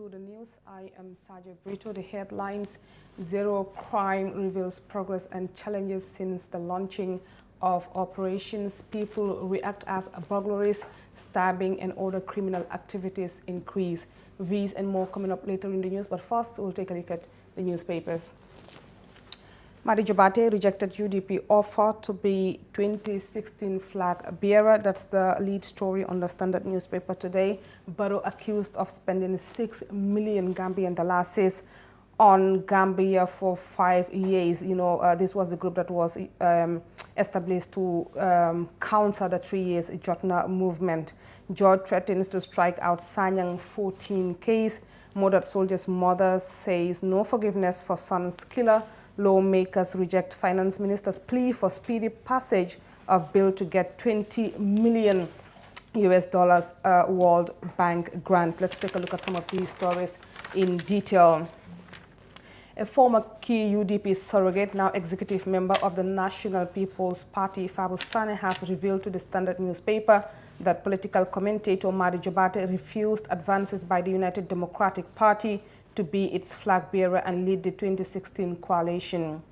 to the news. I am Sajo Brito. The headlines: Zero crime reveals progress and challenges since the launching of operations. People react as burglaries, stabbing and other criminal activities increase. These and more coming up later in the news, but first we'll take a look at the newspapers. Madi Jobate rejected UDP offer to be 2016 flag bearer. That's the lead story on the Standard newspaper today. Barrow accused of spending 6 million Gambian dollars on Gambia for 5 years. You know, this was the group that was established to counter the 3 years Jotna movement. George threatens to strike out Sanyang 14 case. Murdered soldier's mother says no forgiveness for son's killer. Lawmakers reject finance minister's plea for speedy passage of bill to get 20 million US dollars World Bank grant. Let's take a look at some of these stories in detail. A former key UDP surrogate, now executive member of the National People's Party, Fabu Sane, has revealed to the Standard newspaper that political commentator Madi Jobate refused advances by the United Democratic Party to be its flag bearer and lead the 2016 coalition.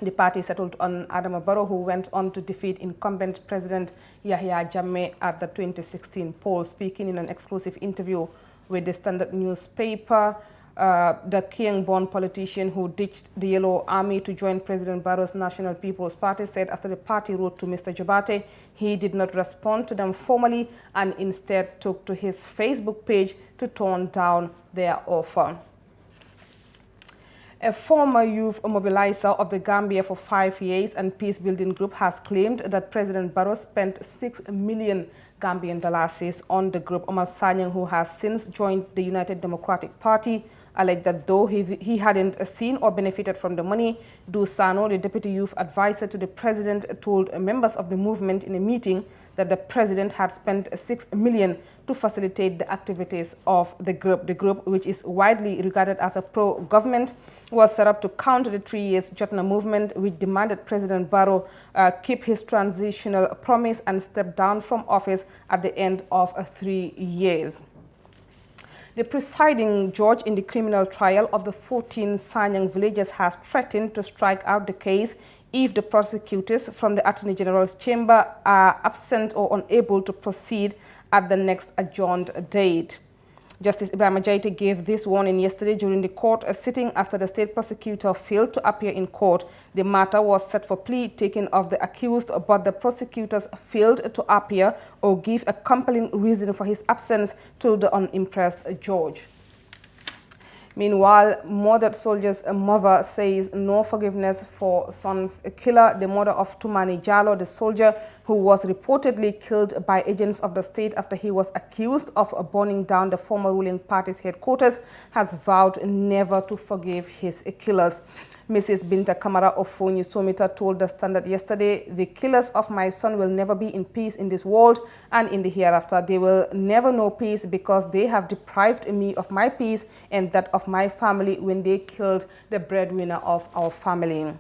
The party settled on Adama Barrow, who went on to defeat incumbent President Yahya Jammeh at the 2016 poll. Speaking in an exclusive interview with the Standard newspaper, the Kiang-born politician who ditched the Yellow Army to join President Barrow's National People's Party said after the party wrote to Mr. Jobate, he did not respond to them formally and instead took to his Facebook page to tone down their offer. A former youth mobilizer of the Gambia for 5 years and peace-building group has claimed that President Barrow spent 6 million Gambian dollars on the group. Omar Sanyang, who has since joined the United Democratic Party, alleged that though he hadn't seen or benefited from the money, Dusano, the deputy youth advisor to the president, told members of the movement in a meeting that the president had spent 6 million to facilitate the activities of the group. The group, which is widely regarded as a pro-government, was set up to counter the 3 years Jotna movement, which demanded President Barrow keep his transitional promise and step down from office at the end of 3 years. The presiding judge in the criminal trial of the 14 Sanyang villagers has threatened to strike out the case if the prosecutors from the Attorney General's chamber are absent or unable to proceed at the next adjourned date. Justice Ibrahim Jaite gave this warning yesterday during the court sitting after the state prosecutor failed to appear in court. The matter was set for plea taking of the accused, but the prosecutors failed to appear or give a compelling reason for his absence to the unimpressed judge. Meanwhile, murdered soldier's mother says no forgiveness for son's killer. The mother of Tumani Jallo, the soldier who was reportedly killed by agents of the state after he was accused of burning down the former ruling party's headquarters, has vowed never to forgive his killers. Mrs. Binta Kamara of Fonyi Somita told the Standard yesterday, "The killers of my son will never be in peace in this world and in the hereafter. They will never know peace because they have deprived me of my peace and that of my family when they killed the breadwinner of our family."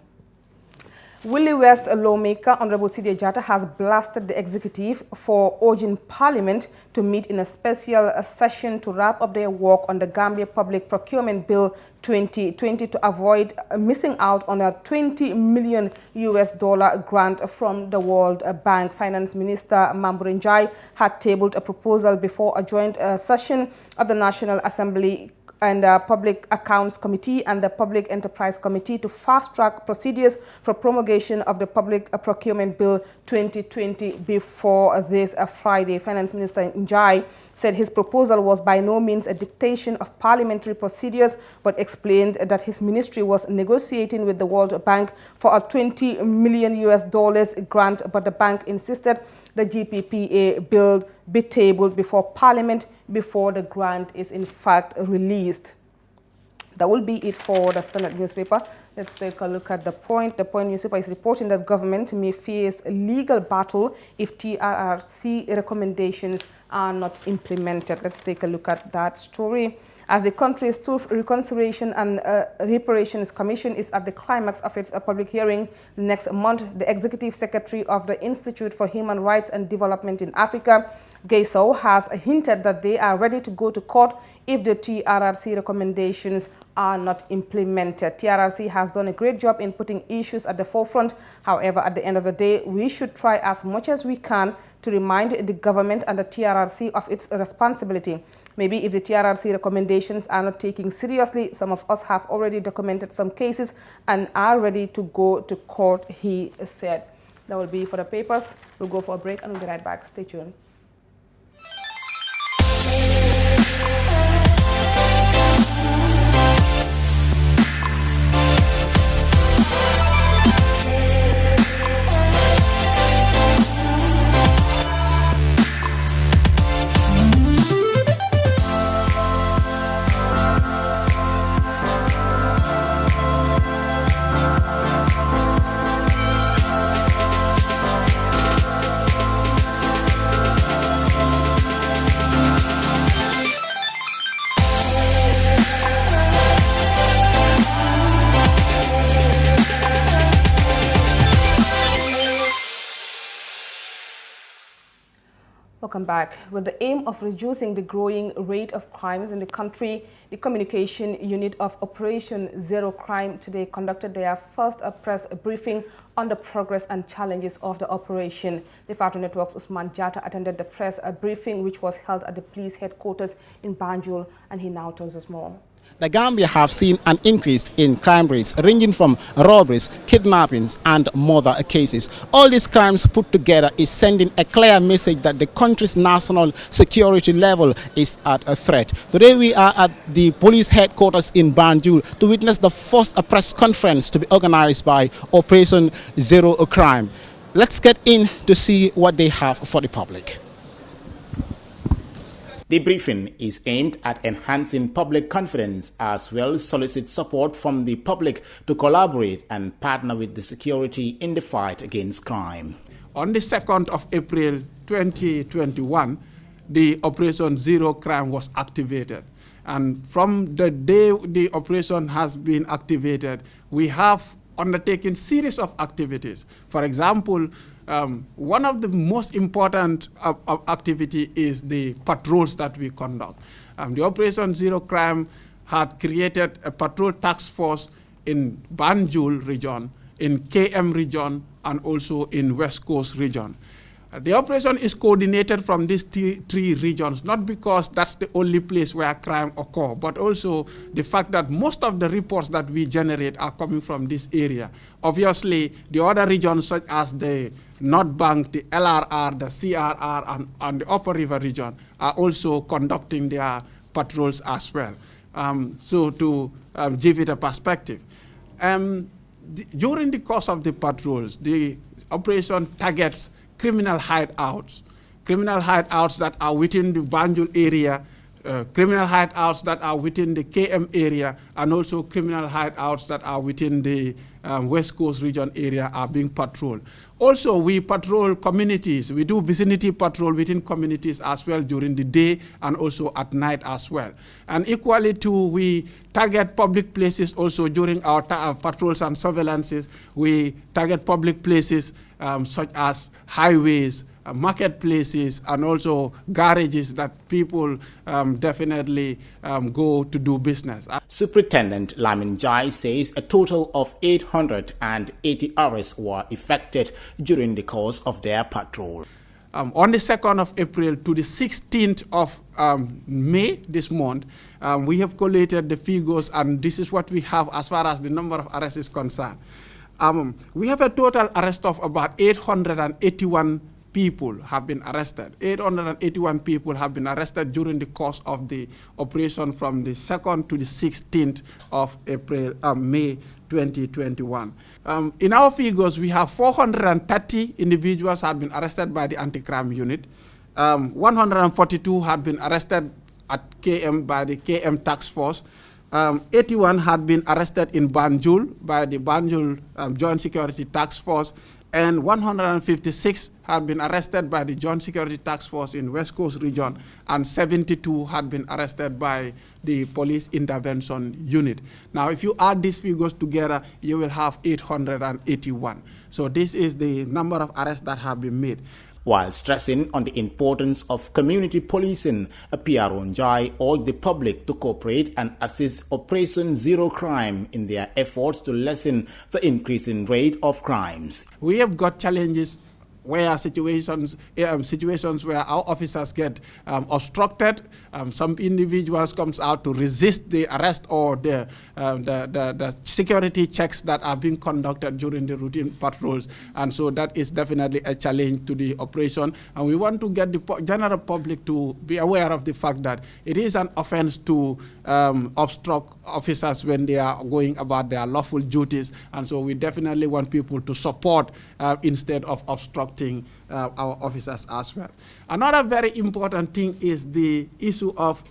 Willie West, a lawmaker, Honorable Sidia Jatta, has blasted the executive for urging Parliament to meet in a special session to wrap up their work on the Gambia Public Procurement Bill 2020 to avoid missing out on a 20 million US dollar grant from the World Bank. Finance Minister Mamburin Jai had tabled a proposal before a joint session of the National Assembly and the Public Accounts Committee and the Public Enterprise Committee to fast-track procedures for promulgation of the Public Procurement Bill 2020 before this Friday. Finance Minister Njai said his proposal was by no means a dictation of parliamentary procedures, but explained that his ministry was negotiating with the World Bank for a 20 million US dollars grant, but the bank insisted the GPPA bill be tabled before Parliament before the grant is in fact released. That will be it for the Standard newspaper. Let's take a look at The Point. The Point newspaper is reporting that government may face a legal battle if TRRC recommendations are not implemented. Let's take a look at that story. As the country's Truth, Reconciliation and Reparations Commission is at the climax of its public hearing next month, the Executive Secretary of the Institute for Human Rights and Development in Africa, Gay Sow, has hinted that they are ready to go to court if the TRRC recommendations are not implemented. TRRC has done a great job in putting issues at the forefront. However, at the end of the day, we should try as much as we can to remind the government and the TRRC of its responsibility. Maybe if the TRRC recommendations are not taken seriously, some of us have already documented some cases and are ready to go to court, he said. That will be for the papers. We'll go for a break and we'll be right back. Stay tuned. Welcome back. With the aim of reducing the growing rate of crimes in the country, the Communication Unit of Operation Zero Crime today conducted their first press briefing on the progress and challenges of the operation. The Fatu Network's Usman Jata attended the press briefing, which was held at the police headquarters in Banjul, and he now tells us more. The Gambia have seen an increase in crime rates ranging from robberies, kidnappings and murder cases. All these crimes put together is sending a clear message that the country's national security level is at a threat. Today we are at the police headquarters in Banjul to witness the first press conference to be organized by Operation Zero Crime. Let's get in to see what they have for the public. The briefing is aimed at enhancing public confidence as well as solicit support from the public to collaborate and partner with the security in the fight against crime. On the 2nd of April 2021, the Operation Zero Crime was activated. And from the day the operation has been activated, we have undertaken series of activities. For example, one of the most important activity is the patrols that we conduct. The Operation Zero Crime had created a patrol task force in Banjul region, in KM region, and also in West Coast region. The operation is coordinated from these three regions, not because that's the only place where crime occurs, but also the fact that most of the reports that we generate are coming from this area. Obviously, the other regions such as the North Bank, the LRR, the CRR, and the Upper River region are also conducting their patrols as well. So to give it a perspective. During the course of the patrols, the operation targets criminal hideouts that are within the Banjul area, criminal hideouts that are within the KM area, and also criminal hideouts that are within the West Coast region area are being patrolled. Also, we patrol communities. We do vicinity patrol within communities as well during the day and also at night as well. And equally too, we target public places also during our patrols and surveillances. We target public places such as highways, marketplaces, and also garages that people definitely go to do business. Superintendent Lamin Jai says a total of 880 arrests were effected during the course of their patrol. On the 2nd of April to the 16th of May this month, we have collated the figures, and this is what we have as far as the number of arrests is concerned. We have a total arrest of about 881 people have been arrested. 881 people have been arrested during the course of the operation from the 2nd to the 16th of May 2021. In our figures, we have 430 individuals have been arrested by the anti-crime unit. 142 have been arrested at KM by the KM task force. 81 had been arrested in Banjul by the Banjul Joint Security Task Force, and 156 had been arrested by the Joint Security Task Force in West Coast region, and 72 had been arrested by the Police Intervention Unit. Now, if you add these figures together, you will have 881. So this is the number of arrests that have been made. While stressing on the importance of community policing, PRO Njai urged the public to cooperate and assist Operation Zero Crime in their efforts to lessen the increasing rate of crimes. We have got challenges where situations where our officers get obstructed. Some individuals comes out to resist the arrest or the security checks that are being conducted during the routine patrols, and so that is definitely a challenge to the operation. And we want to get the general public to be aware of the fact that it is an offense to obstruct officers when they are going about their lawful duties, and so we definitely want people to support instead of obstructing our officers as well. Another very important thing is the issue of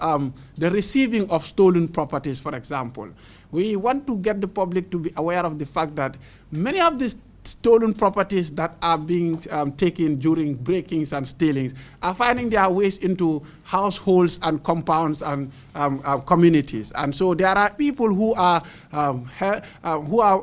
the receiving of stolen properties, for example. We want to get the public to be aware of the fact that many of these stolen properties that are being taken during breakings and stealings are finding their ways into households and compounds and communities. And so there are people who are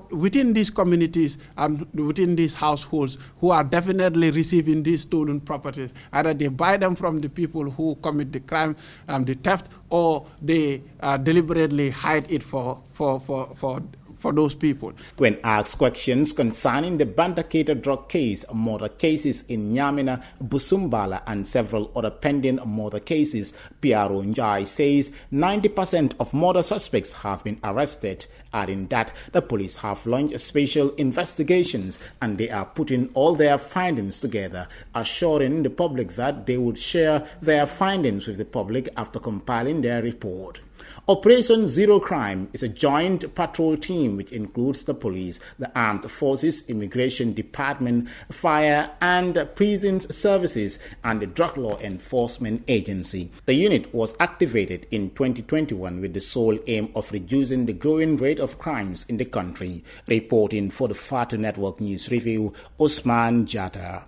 within these communities and within these households who are definitely receiving these stolen properties. Either they buy them from the people who commit the crime, the theft, or they deliberately hide it for those people. When asked questions concerning the Bandacator drug case, murder cases in Nyamina, Busumbala, and several other pending murder cases, PRO Njai says 90% of murder suspects have been arrested, adding that the police have launched special investigations and they are putting all their findings together, assuring the public that they would share their findings with the public after compiling their report. Operation Zero Crime is a joint patrol team which includes the police, the armed forces, immigration department, fire and prisons services, and the drug law enforcement agency. The unit was activated in 2021 with the sole aim of reducing the growing rate of crimes in the country. Reporting for the Fatu Network News Review, Osman Jata.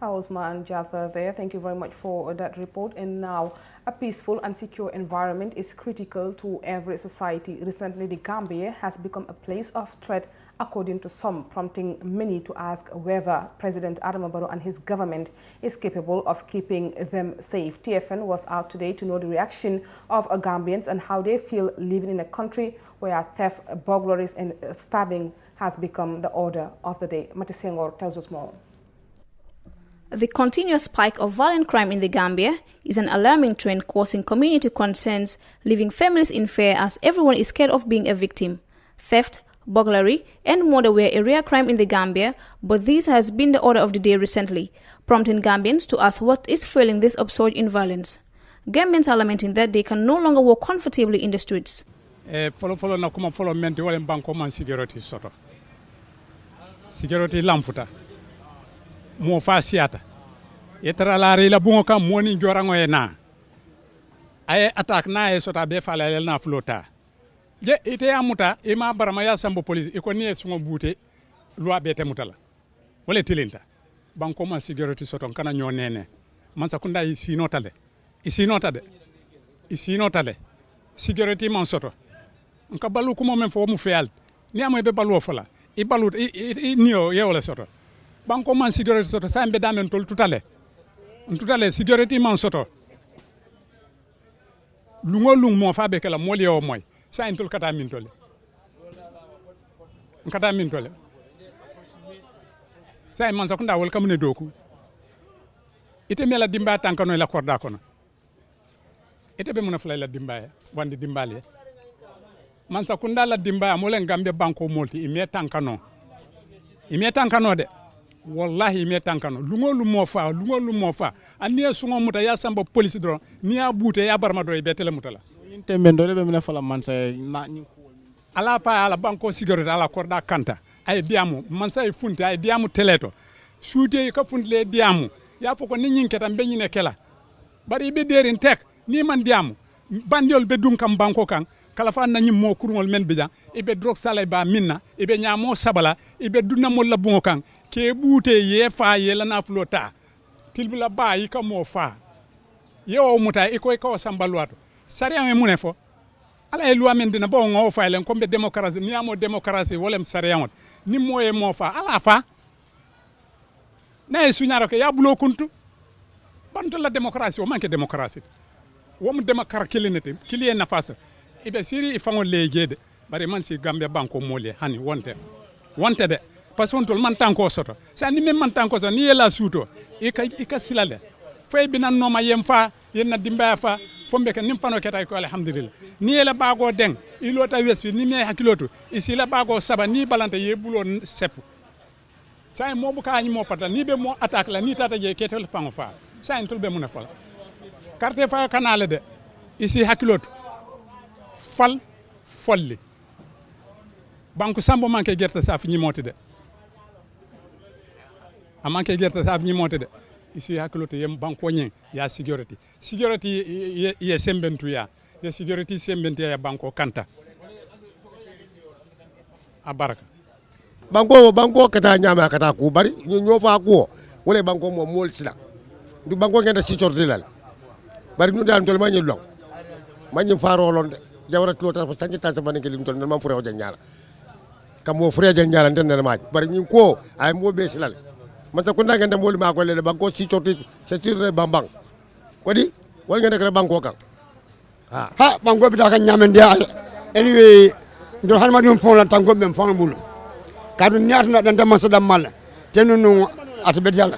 Osman Jatha there. Thank you very much for that report. And now, a peaceful and secure environment is critical to every society. Recently, the Gambia has become a place of threat, according to some, prompting many to ask whether President Adama Barrow and his government is capable of keeping them safe. TFN was out today to know the reaction of Gambians and how they feel living in a country where theft, burglaries, and stabbing has become the order of the day. Mati Senghor tells us more. The continuous spike of violent crime in the Gambia is an alarming trend causing community concerns, leaving families in fear as everyone is scared of being a victim. Theft, burglary, and murder were a rare crime in the Gambia, but this has been the order of the day recently, prompting Gambians to ask what is fueling this upsurge in violence. Gambians are lamenting that they can no longer walk comfortably in the streets. Follow na kuma follow menti wale banko man security soto. Security lamfuta. Mo fasiata yetra la re la bungo kam moni jorango e na ay attack na e sota be fala le na flota je ite amuta e ma barama ya sambo police e ko ni sungo bute loi be te mutala wala tilinta banko man security soto kana nyo nene man sakunda isi notale security man soto nka balu ko mo men fo mu feal ni amoy be balu fala e balu e niyo ye wala soto banko man security soto sambe damen tol tutale security man soto lungo lung mo fa be kala moli o moy sa intol kata min tole sa man sakunda wol kamne doku ite mela dimba tankano la korda kono ite be mona fla la dimba wandi dimbale man sakunda la dimba mo len gambe banko molti ime tankano de wallahi me tankano lungo mo fa ania sungo muta ya samba police dron ni abute ya barma do betele mutala inte mendo be mena fala man say na ala fa ala banko sécurité ala korda kanta ay diamu man say funti ay diamu teleto suute ka funtle diamu ya foko ni nyinke tan be nyine kela bari be derin tek ni man diamu bandiol be dun kam banko kan kala fa na nyim mo kurngol men be jan ibe drog salay ba minna ibe nyamo sabala ibe dunna mo labbo kan ke buute ye fa ye la na flota tilbula ba yi ka mo fa ye o muta e ko ka sambalwato sariya me mune fo ala e loi men dina bo ngo fa len kombe démocratie ni amo démocratie wolem sariya ngot ni moye mo fa ala fa na e suñaro ke ya bulo kuntu banto la démocratie o manke démocratie wom démocratie kilinete kiliye na fasa ibe siri ifango lejeede bari man si Gambia banko mole hani wonte de parce que on man tanko soto sa ni men man tanko so ni yela suuto ika silale fay binan no ma yem fa yenna dimba fa fombe ke nim fano ketay ko alhamdulillah ni yela bago deng ilota wesfi ni me hakiloto isila bago saba ni balante ye bulo sepu sa mo bu ka ni mo fata ni be mo attaque la ni tata je ketel fango fa sa en tolbe mun fal carte fa kanale de isi hakiloto fal folli banque sambo manke gerte sa fi ñimote de a manke gerte sa fi ñimote de isi hakiloto yem banko nyen ya security ye sembentu ya security sembentu ya banko kanta a baraka banko kata nyama kata ku bari ñoo fa ko wala banko mo mol sila du banko ngenda ci tordilal bari ñu daan tol ma ñu long ma ñu faro lon de jawrat lo ta fa sanki tan sa banke lim tol man fure hoja ñala kam mo fure hoja ñala den na ma bari ñu ko ay mo be silal man ta ko ndanga ndam wol ma ko le banko ci torti c'est sur bambang ko di wal nga nek banko kan ha banko bi da ka ñamen dia anyway ndo han ma dum fon la tanko be fon bulu kadu ñaatu na dan dama sa dam mal tenunu atbe jalla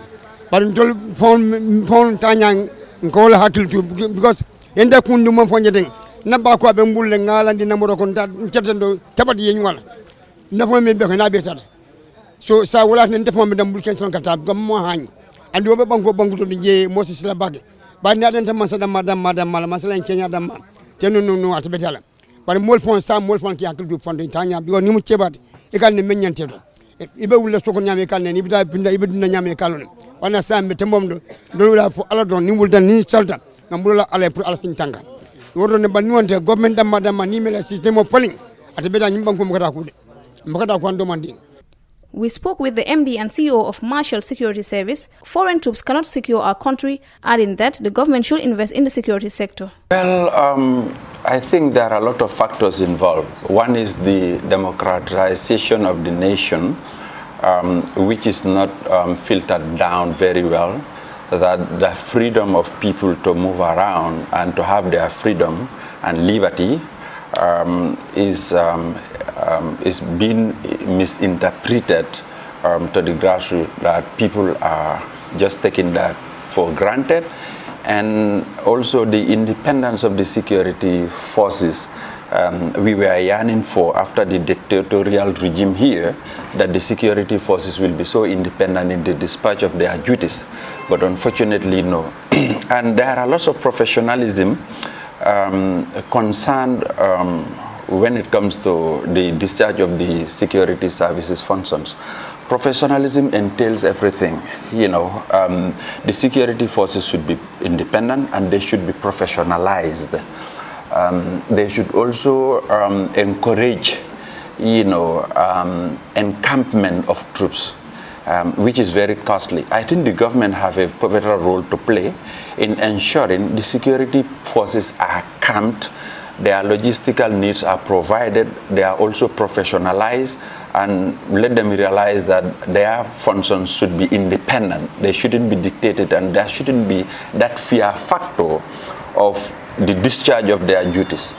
bari ndol fon tanyang ko la hakiltu because enda kundu mo fo nyeden namba ko be mbulle ngalandi namoro ko tedendo tabati yeñ wala nafo men be ko na be tat so sa wala ne defo me dam bul ken son kata gam mo hani andi wobe banko to je mo si la bagge ba na den tam sa dam mala masala kenya dam tenunu atbe jalla bari mol fon ki hakiltu fon tanya bi ni mu cebati e kan ne menyante to ibe wulle soko nyame kan ne ibida binda ibe dunna nyame kalon wana sambe tembom do wala fo ala don ni wuldan ni salta ngam bulala ala pour ala sin tanga wodo ne ban wonte government dama ni mela system of polling ate beda nyim banko mbakata ko ando mandi. We spoke with the MD and CEO of Marshall Security Service. Foreign troops cannot secure our country, adding that the government should invest in the security sector. Well, I think there are a lot of factors involved. One is the democratization of the nation, which is not filtered down very well, that the freedom of people to move around and to have their freedom and liberty is being misinterpreted to the grassroots, that people are just taking that for granted. And also the independence of the security forces. We were yearning for, after the dictatorial regime here, that the security forces will be so independent in the dispatch of their duties. But unfortunately, no. And there are lots of professionalism concerned when it comes to the discharge of the security services functions. Professionalism entails everything. You know, the security forces should be independent and they should be professionalized. They should also encourage, encampment of troops, which is very costly. I think the government have a pivotal role to play in ensuring the security forces are camped, their logistical needs are provided, they are also professionalized, and let them realize that their functions should be independent. They shouldn't be dictated, and there shouldn't be that fear factor of the discharge of their duties.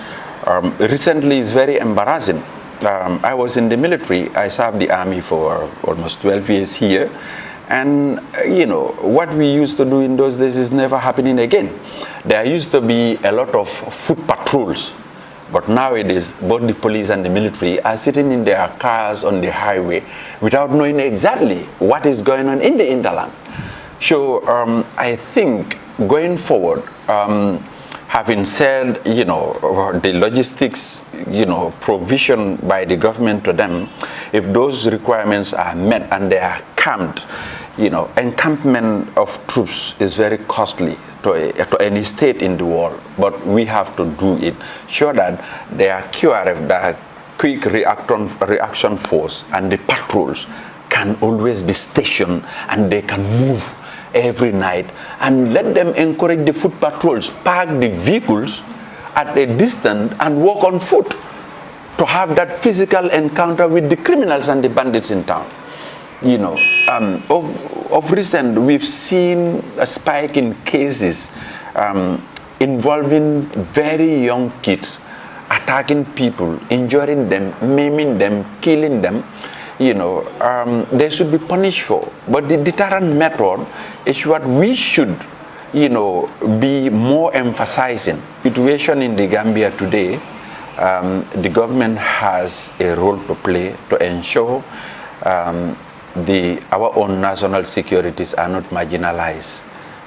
Recently, it's very embarrassing. I was in the military. I served the army for almost 12 years here. And, what we used to do in those days is never happening again. There used to be a lot of foot patrols. But nowadays, both the police and the military are sitting in their cars on the highway without knowing exactly what is going on in the hinterland. So I think going forward, Having said, the logistics, provision by the government to them, if those requirements are met and they are camped, encampment of troops is very costly to any state in the world, but we have to do it, sure that their QRF, the quick reaction force, and the patrols can always be stationed and they can move every night, and let them encourage the foot patrols, park the vehicles at a distance and walk on foot to have that physical encounter with the criminals and the bandits in town. Of recent, we've seen a spike in cases involving very young kids attacking people, injuring them, maiming them, killing them. They should be punished for. But the deterrent method is what we should, be more emphasizing. Situation in the Gambia today, the government has a role to play to ensure our own national securities are not marginalized,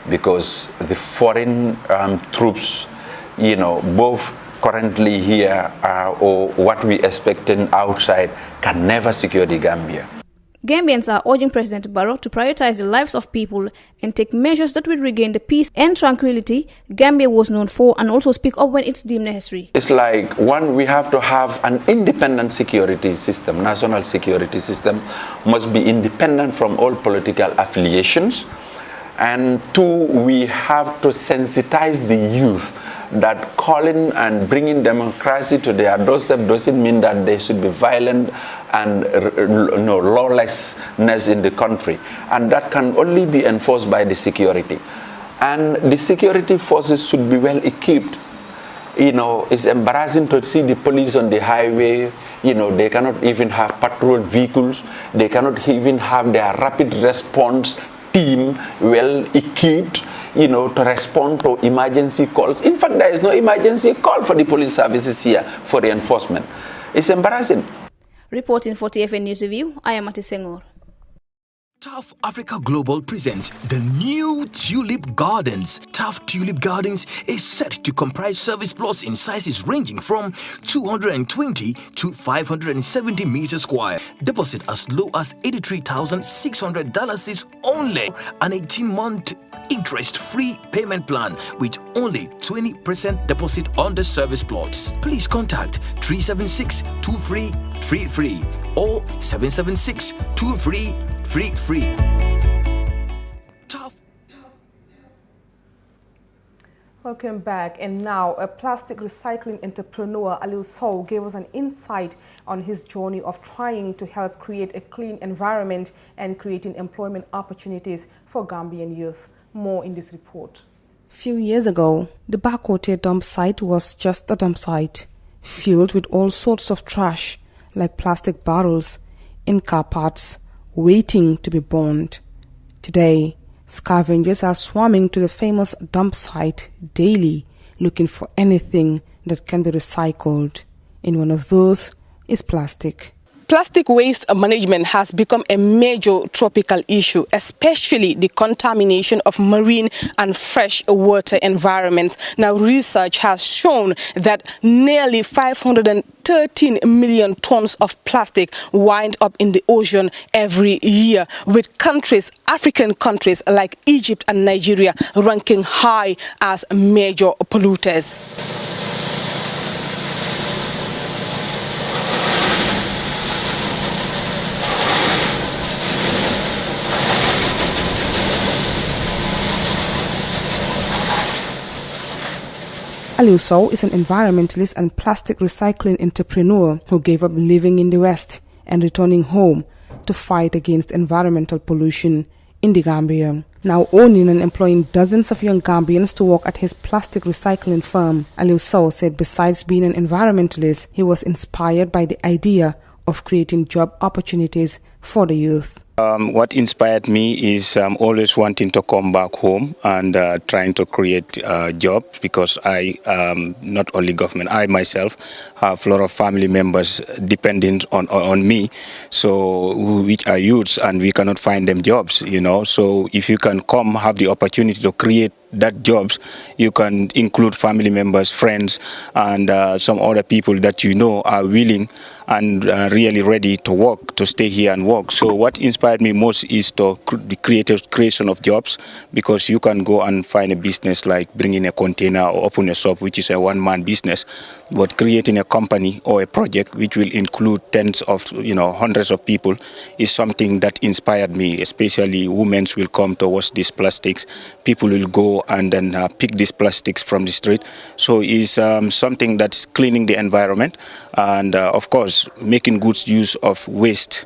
because the foreign troops, both currently here or what we expecting outside, can never secure the Gambia. Gambians are urging President Barrow to prioritize the lives of people and take measures that will regain the peace and tranquility Gambia was known for, and also speak up when it's deemed necessary. It's like, one, we have to have an independent security system. National security system must be independent from all political affiliations. And two, we have to sensitize the youth that calling and bringing democracy to their doorstep doesn't mean that they should be violent and lawlessness in the country. And that can only be enforced by the security. And the security forces should be well equipped. It's embarrassing to see the police on the highway. They cannot even have patrol vehicles. They cannot even have their rapid response team well equipped, to respond to emergency calls. In fact, there is no emergency call for the police services here for reinforcement. It's embarrassing. Reporting for TFN News Review, I am Mati Senghor. TAF Africa Global presents the new Tulip Gardens. TAF Tulip Gardens is set to comprise service plots in sizes ranging from 220 to 570 meters square. Deposit as low as $83,600 is only an 18-month interest-free payment plan with only 20% deposit on the service plots. Please contact 376-2333 or 776-2333. Free. Tough. Welcome back. And now, a plastic recycling entrepreneur, Aliu Sow, gave us an insight on his journey of trying to help create a clean environment and creating employment opportunities for Gambian youth. More in this report. A few years ago, the Bakote dump site was just a dump site, filled with all sorts of trash, like plastic bottles and car parts, waiting to be burned. Today, scavengers are swarming to the famous dump site daily, looking for anything that can be recycled. And one of those is plastic. Plastic waste management has become a major tropical issue, especially the contamination of marine and freshwater environments. Now, research has shown that nearly 513 million tons of plastic wind up in the ocean every year, with African countries like Egypt and Nigeria ranking high as major polluters. Aliu Sow is an environmentalist and plastic recycling entrepreneur who gave up living in the West and returning home to fight against environmental pollution in the Gambia. Now owning and employing dozens of young Gambians to work at his plastic recycling firm, Aliu Sow said besides being an environmentalist, he was inspired by the idea of creating job opportunities for the youth. What inspired me is always wanting to come back home and trying to create jobs, because I, not only government, I myself have a lot of family members dependent on me, so which are youths, and we cannot find them jobs, So if you can come, have the opportunity to create that jobs, you can include family members, friends, and some other people that you know are willing and really ready to work, to stay here and work. So what inspired me most is the creation of jobs, because you can go and find a business like bringing a container or open a shop, which is a one-man business, but creating a company or a project which will include tens of, hundreds of people is something that inspired me. Especially women will come to wash these plastics. People will go and then pick these plastics from the street. So it's something that's cleaning the environment and, of course, making good use of waste.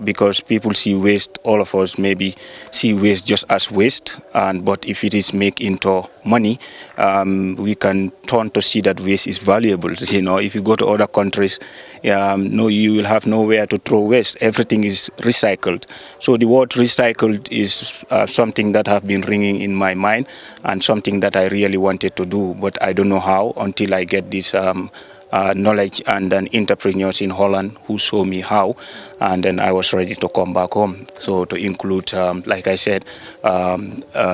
Because people see waste, all of us maybe see waste just as waste, but if it is made into money, we can turn to see that waste is valuable. If you go to other countries, you will have nowhere to throw waste. Everything is recycled. So the word recycled is something that have been ringing in my mind and something that I really wanted to do, but I don't know how until I get this knowledge and then entrepreneurs in Holland who show me how, and then I was ready to come back home. So to include, like I said,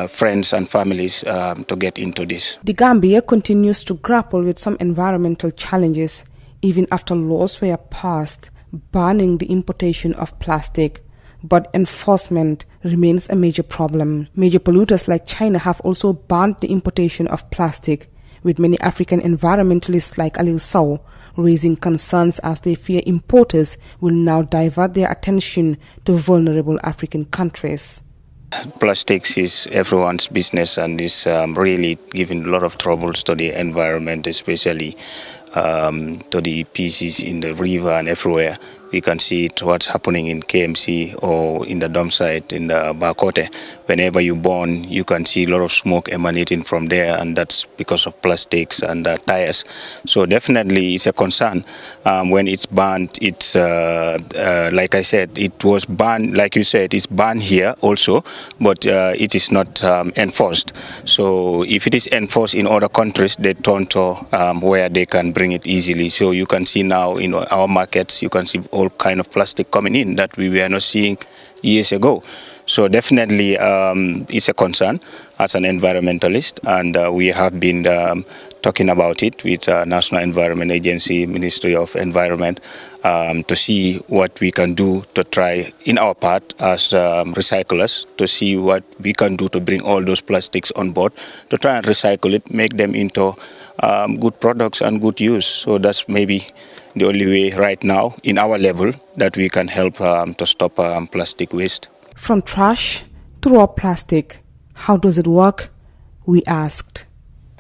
friends and families to get into this. The Gambia continues to grapple with some environmental challenges, even after laws were passed banning the importation of plastic. But enforcement remains a major problem. Major polluters like China have also banned the importation of plastic, with many African environmentalists like Aliou Sow raising concerns as they fear importers will now divert their attention to vulnerable African countries. Plastics is everyone's business and is really giving a lot of troubles to the environment, especially to the pieces in the river and everywhere. We can see what's happening in KMC or in the dump site in the Bakote. Whenever you burn, you can see a lot of smoke emanating from there, and that's because of plastics and tires. So definitely it's a concern. When it's banned, it's like I said, it was banned, like you said, it's banned here also, but it is not enforced. So if it is enforced in other countries, they turn to where they can bring it easily. So you can see now in our markets, you can see all kind of plastic coming in that we were not seeing years ago. So definitely it's a concern as an environmentalist, and we have been talking about it with National Environment Agency, Ministry of Environment, to see what we can do to try in our part as recyclers, to see what we can do to bring all those plastics on board, to try and recycle it, make them into good products and good use. So that's maybe the only way right now in our level that we can help to stop plastic waste. From trash to raw plastic, how does it work? We asked.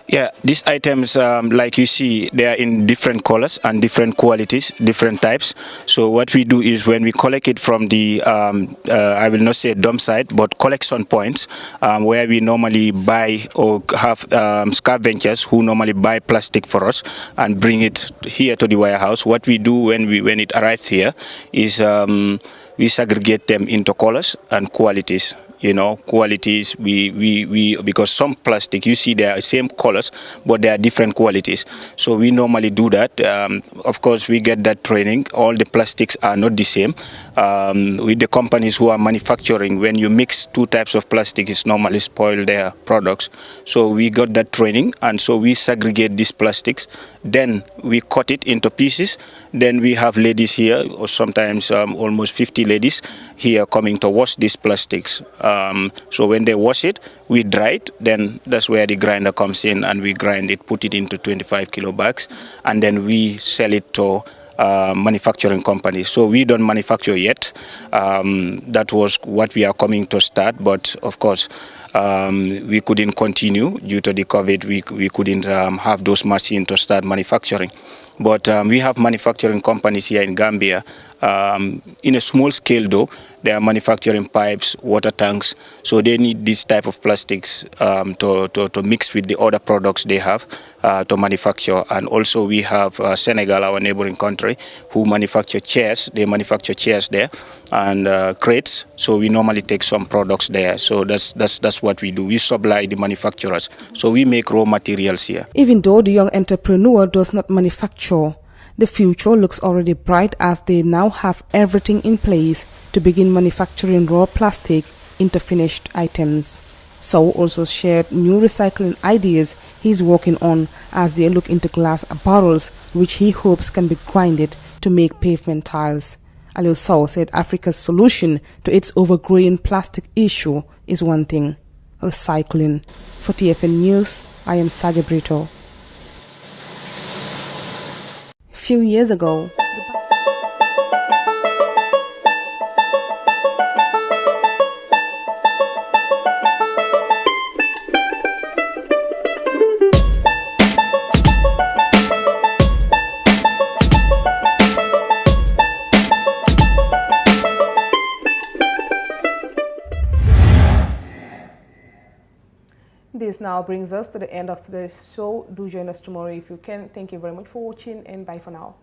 Yeah, these items, like you see, they are in different colors and different qualities, different types. So what we do is when we collect it from the, I will not say dump site, but collection points, where we normally buy or have scavengers who normally buy plastic for us and bring it here to the warehouse. What we do when it arrives here is we segregate them into colors and qualities. Qualities, we because some plastic, you see they are same colors, but they are different qualities. So we normally do that. Of course, we get that training. All the plastics are not the same. With the companies who are manufacturing, when you mix two types of plastic, it's normally spoil their products. So we got that training, and so we segregate these plastics. Then we cut it into pieces. Then we have ladies here, or sometimes almost 50 ladies here coming to wash these plastics. So when they wash it, we dry it. Then that's where the grinder comes in, and we grind it, put it into 25 kilo bags, and then we sell it to manufacturing companies. So we don't manufacture yet. That was what we are coming to start, but of course we couldn't continue due to the COVID. We couldn't have those machines to start manufacturing. But we have manufacturing companies here in Gambia. In a small scale though, they are manufacturing pipes, water tanks, so they need this type of plastics to mix with the other products they have to manufacture. And also we have Senegal, our neighboring country, who manufacture chairs. They manufacture chairs there and crates, so we normally take some products there. So that's what we do. We supply the manufacturers, so we make raw materials here. Even though the young entrepreneur does not manufacture, the future looks already bright as they now have everything in place to begin manufacturing raw plastic into finished items. Sow also shared new recycling ideas he's working on as they look into glass barrels, which he hopes can be grinded to make pavement tiles. Aliou Sow said Africa's solution to its overgrowing plastic issue is one thing: recycling. For TFN News, I am Saja Brito. Few years ago, this now brings us to the end of today's show. Do join us tomorrow if you can. Thank you very much for watching, and bye for now.